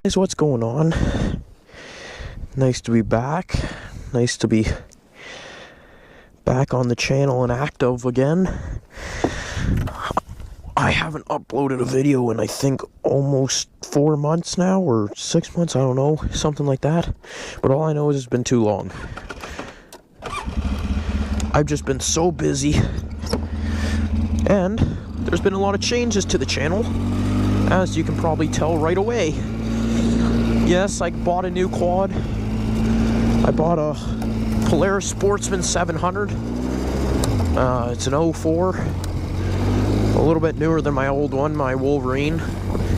Guys, what's going on? Nice to be back. Nice to be back on the channel and active again. I haven't uploaded a video in I think almost 4 months now, or 6 months, I don't know, something like that. But all I know is it's been too long. I've just been so busy, and there's been a lot of changes to the channel, as you can probably tell right away. Yes, I bought a new quad. I bought a Polaris Sportsman 700. It's an 04. A little bit newer than my old one, my Wolverine.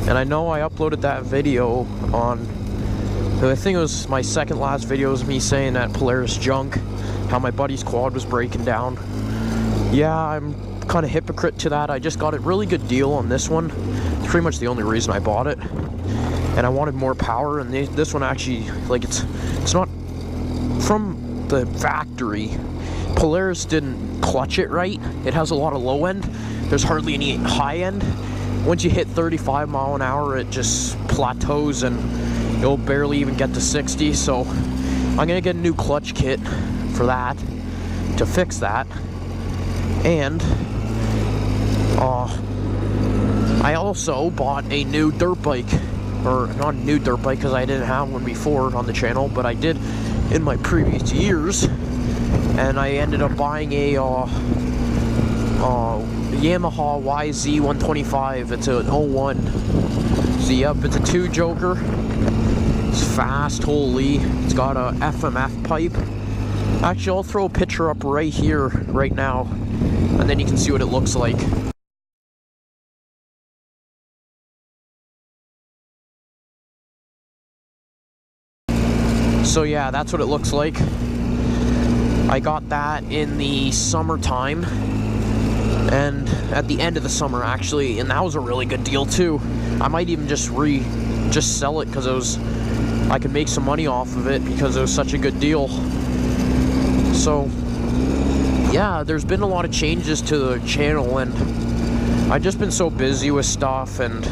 And I know I uploaded that video on, I think it was my second last video, was me saying that Polaris junk, how my buddy's quad was breaking down. Yeah, I'm kind of hypocrite to that. I just got a really good deal on this one. It's pretty much the only reason I bought it. And I wanted more power, and this one actually, like, it's not from the factory. Polaris didn't clutch it right. It has a lot of low end. There's hardly any high end. Once you hit 35 mile an hour, it just plateaus and it'll barely even get to 60. So I'm gonna get a new clutch kit for that, to fix that. And I also bought a new dirt bike. Or not a new dirt bike, because I didn't have one before on the channel, but I did in my previous years. And I ended up buying a Yamaha YZ125. It's an 01. So yep, it's a 2 joker. It's fast, holy. It's got a FMF pipe. Actually, I'll throw a picture up right here, right now, and then you can see what it looks like. So yeah, that's what it looks like. I got that in the summertime, and at the end of the summer actually, and that was a really good deal too. I might even just sell it, because I could make some money off of it because it was such a good deal. So yeah, there's been a lot of changes to the channel, and I've just been so busy with stuff, and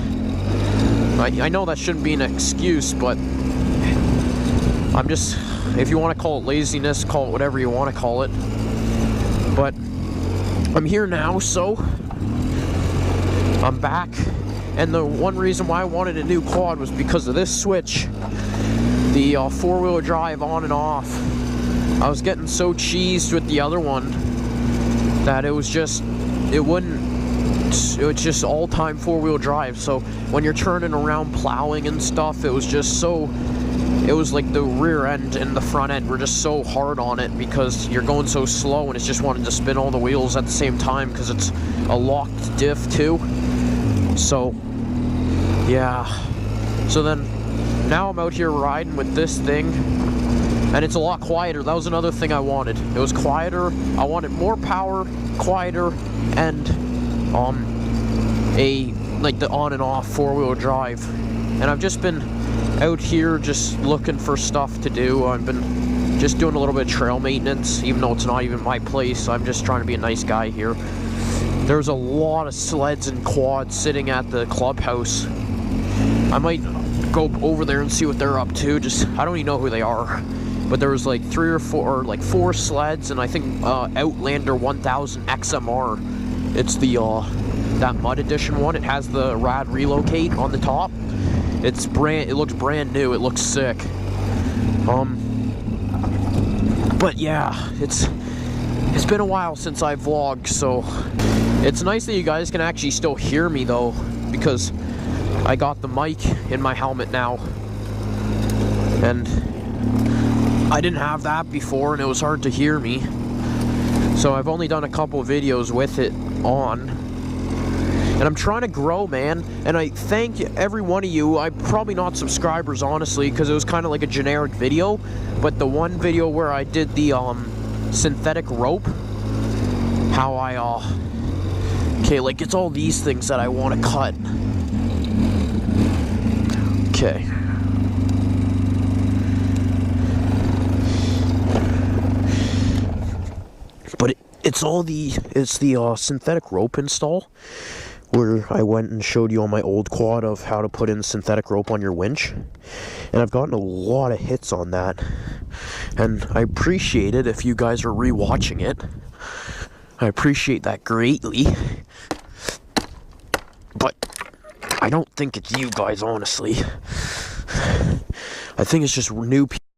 I know that shouldn't be an excuse, but I'm just, if you want to call it laziness, call it whatever you want to call it. But I'm here now, so I'm back. And the one reason why I wanted a new quad was because of this switch, the 4-wheel drive on and off. I was getting so cheesed with the other one that it was just, it was just all-time 4-wheel drive. So when you're turning around plowing and stuff, it was just so, it was like the rear end and the front end were just so hard on it, because you're going so slow and it's just wanting to spin all the wheels at the same time, because it's a locked diff too. So yeah, so then now I'm out here riding with this thing, and it's a lot quieter. That was another thing I wanted. It was quieter. I wanted more power, quieter, and like the on and off 4-wheel drive. And I've just been out here just looking for stuff to do. I've been just doing a little bit of trail maintenance, even though it's not even my place. I'm just trying to be a nice guy here. There's a lot of sleds and quads sitting at the clubhouse. I might go over there and see what they're up to. Just, I don't even know who they are, but there was like 3 or 4, or like 4 sleds, and I think Outlander 1000 XMR. It's the that mud edition one. It has the rad relocate on the top. It looks brand new. It looks sick. But yeah, it's been a while since I vlogged, so it's nice that you guys can actually still hear me though, because I got the mic in my helmet now, and I didn't have that before, and it was hard to hear me. So I've only done a couple of videos with it on. And I'm trying to grow, man, and I thank every one of you. I'm probably not subscribers, honestly, because it was kind of like a generic video, but the one video where I did the synthetic rope, how I okay, like, it's all these things that I want to cut. Okay. But it's the synthetic rope install, where I went and showed you on my old quad of how to put in synthetic rope on your winch. And I've gotten a lot of hits on that. And I appreciate it if you guys are rewatching it. I appreciate that greatly. But I don't think it's you guys, honestly. I think it's just new people.